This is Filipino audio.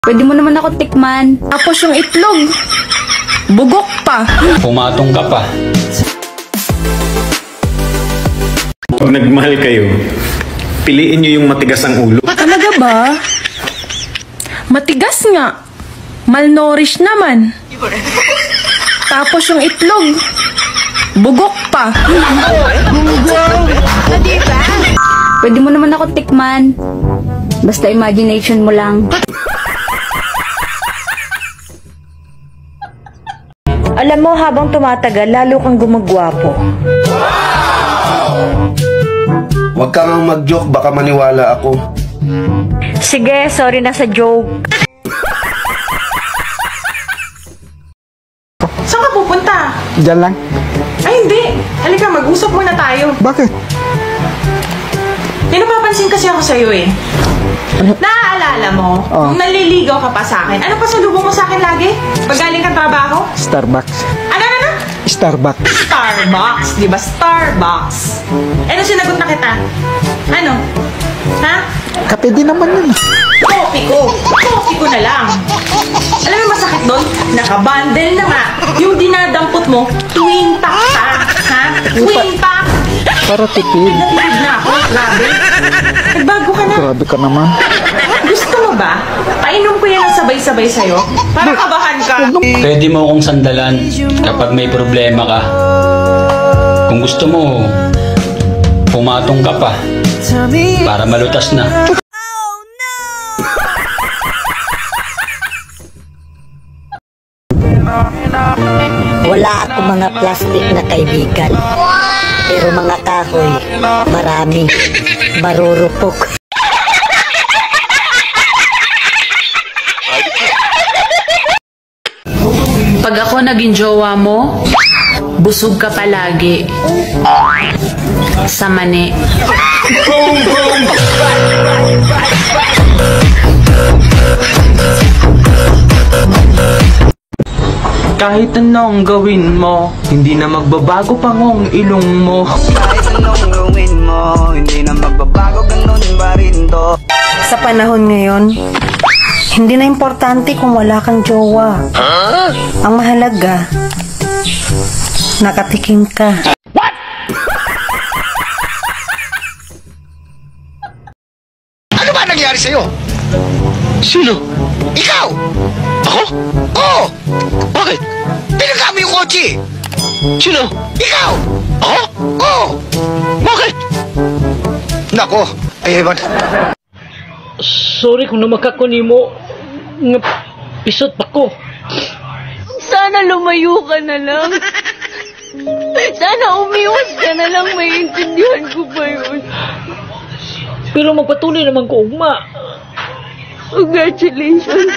Pwede mo naman ako tikman. Tapos yung itlog, bugok pa. Pumatong ka pa. Pag nagmahal kayo, piliin nyo yung matigas ang ulo. Talaga ba? Matigas nga. Malnourished naman. Tapos yung itlog, bugok pa. Pwede mo naman ako tikman. Basta imagination mo lang. Alam mo, habang tumatagal, lalo kang gumagwapo. Huwag ka nga mag-joke, baka maniwala ako. Sige, sorry na sa joke. Saan ka pupunta? Diyan lang. Ay, hindi. Halika, mag-usap muna tayo. Bakit? May napapansin kasi ako sa'yo eh. Naaalala mo, nung naliligaw ka pa sa akin, ano pa salubong mo sa akin lagi? Pag galing kang trabaho? Starbucks. Ano? Starbucks. Starbucks, di ba? Starbucks. Eh, nung sinagot na kita? Ano? Ha? Kape din naman yun. Coffee ko. Coffee ko na lang. Alam mo masakit doon? Nakabundle na nga. Yung dinadampot mo, twin pack pa. Ha? Twin pack. Para tipid. Natipid na ako. Grabe. Nagbago ka na. Grabe ka naman. Gusto mo ba? Painom ko yan ng sabay-sabay sa'yo? Para kabahan ka. Pwede mo akong sandalan kapag may problema ka. Kung gusto mo, pumatong ka pa para malutas na. Wala akong mga plastic na kaibigan. Pero mga kahoy, marami. Marurupok. Pag ako naging jowa mo, busog ka palagi. Sa mani. Kahit anong gawin mo, hindi na magbabago pangong ilong mo. Kahit anong gawin mo, hindi na magbabago, ganun pa rin to. Sa panahon ngayon, hindi na importante kung wala kang jowa. Ang mahalaga, nakatikim ka. What? Ano ba nangyari sa'yo? Sino? Ikaw! Ako? Oo! Bakit? Pinagkami yung kotse! Sino? Ikaw! Ako? Oo! Bakit? Nako, ay ewan. Sorry kung namakakuni mo. Pisot pa ko. Sana lumayo ka na lang. Sana umiwas ka na lang. Maiintindihan ko ba yun? Pero magpatuloy naman ko, ugma. Congratulations.